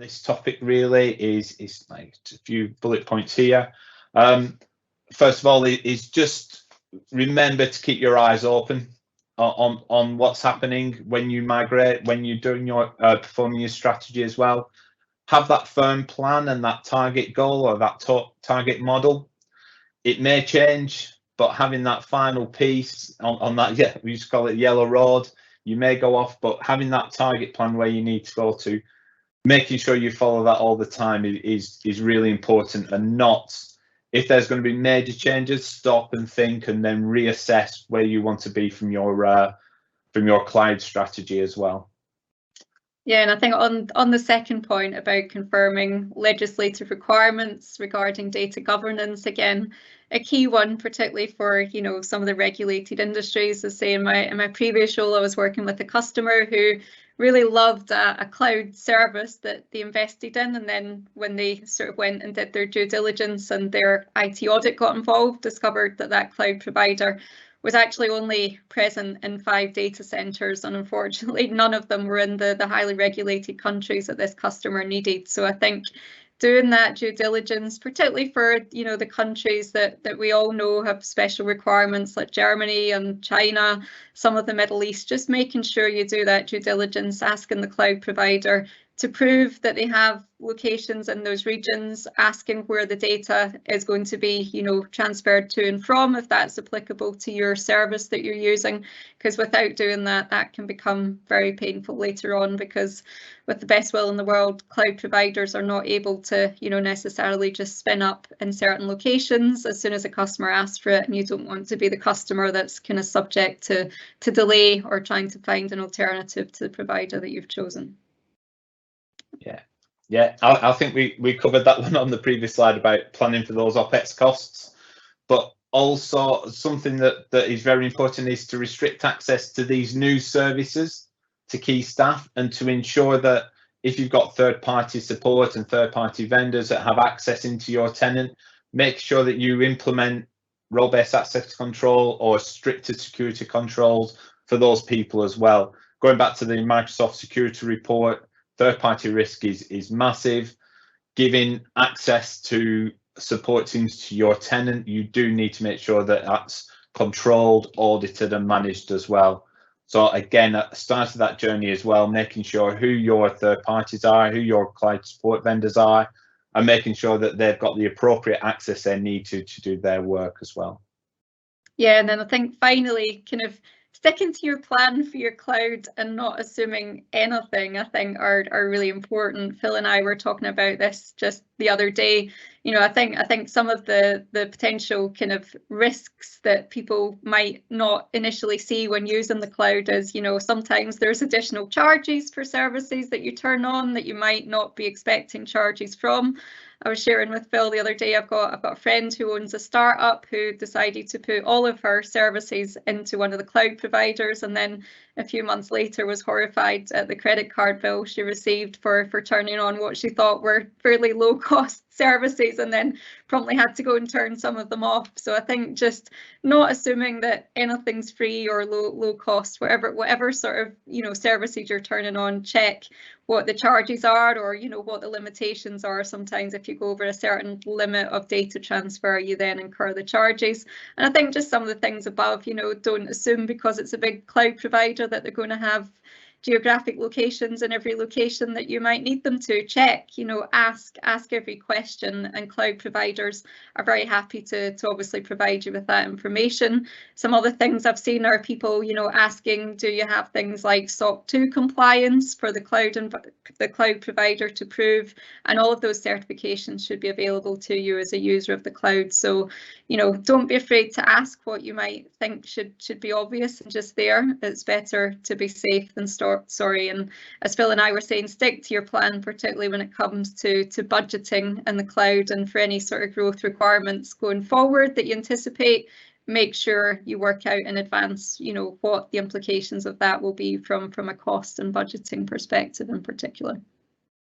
this topic really is like a few bullet points here. First of all, is just remember to keep your eyes open on what's happening when you migrate, when you're doing your performing your strategy as well. Have that firm plan and that target goal or that target model. It may change, but having that final piece on that, yeah, we just call it yellow road. You may go off, but having that target plan where you need to go to, making sure you follow that all the time is really important. And not, if there's going to be major changes, stop and think and then reassess where you want to be from your cloud strategy as well. Yeah, and I think on the second point about confirming legislative requirements regarding data governance, again, a key one, particularly for, you know, some of the regulated industries. As say in my previous role, I was working with a customer who really loved a cloud service that they invested in, and then when they sort of went and did their due diligence and their IT audit got involved, discovered that that cloud provider was actually only present in 5 data centres, and unfortunately none of them were in the highly regulated countries that this customer needed. So I think doing that due diligence, particularly for, you know, the countries that we all know have special requirements like Germany and China, some of the Middle East, just making sure you do that due diligence, asking the cloud provider to prove that they have locations in those regions, asking where the data is going to be, you know, transferred to and from, if that's applicable to your service that you're using, because without doing that, that can become very painful later on, because with the best will in the world, cloud providers are not able to, you know, necessarily just spin up in certain locations as soon as a customer asks for it, and you don't want to be the customer that's kind of subject to delay or trying to find an alternative to the provider that you've chosen. Yeah, I think we covered that one on the previous slide about planning for those OPEX costs, but also something that is very important is to restrict access to these new services to key staff, and to ensure that if you've got third-party support and third-party vendors that have access into your tenant, make sure that you implement role-based access control or stricter security controls for those people as well. Going back to the Microsoft security report, third-party risk is massive. Giving access to support teams to your tenant, you do need to make sure that that's controlled, audited and managed as well. So again, at the start of that journey as well, making sure who your third parties are, who your cloud support vendors are, and making sure that they've got the appropriate access they need to do their work as well. Yeah, and then I think finally, kind of sticking to your plan for your cloud and not assuming anything, I think are really important. Phil and I were talking about this just the other day. You know, I think some of the potential kind of risks that people might not initially see when using the cloud is, you know, sometimes there's additional charges for services that you turn on that you might not be expecting charges from. I was sharing with Phil the other day, I've got a friend who owns a startup who decided to put all of her services into one of the cloud providers, and then a few months later was horrified at the credit card bill she received for turning on what she thought were fairly low cost services, and then promptly had to go and turn some of them off. So I think just not assuming that anything's free or low cost, whatever sort of, you know, services you're turning on, check what the charges are, or, you know, what the limitations are. Sometimes if you go over a certain limit of data transfer, you then incur the charges. And I think just some of the things above, you know, don't assume because it's a big cloud provider that they're going to have geographic locations in every location that you might need them to. Check, you know, ask every question, and cloud providers are very happy to obviously provide you with that information. Some other things I've seen are people, you know, asking, do you have things like SOC 2 compliance for the cloud provider to prove, and all of those certifications should be available to you as a user of the cloud. So, you know, don't be afraid to ask what you might think should be obvious and just there. It's better to be safe than sorry. And as Phil and I were saying, stick to your plan, particularly when it comes to budgeting in the cloud, and for any sort of growth requirements going forward that you anticipate, make sure you work out in advance, you know, what the implications of that will be from a cost and budgeting perspective in particular.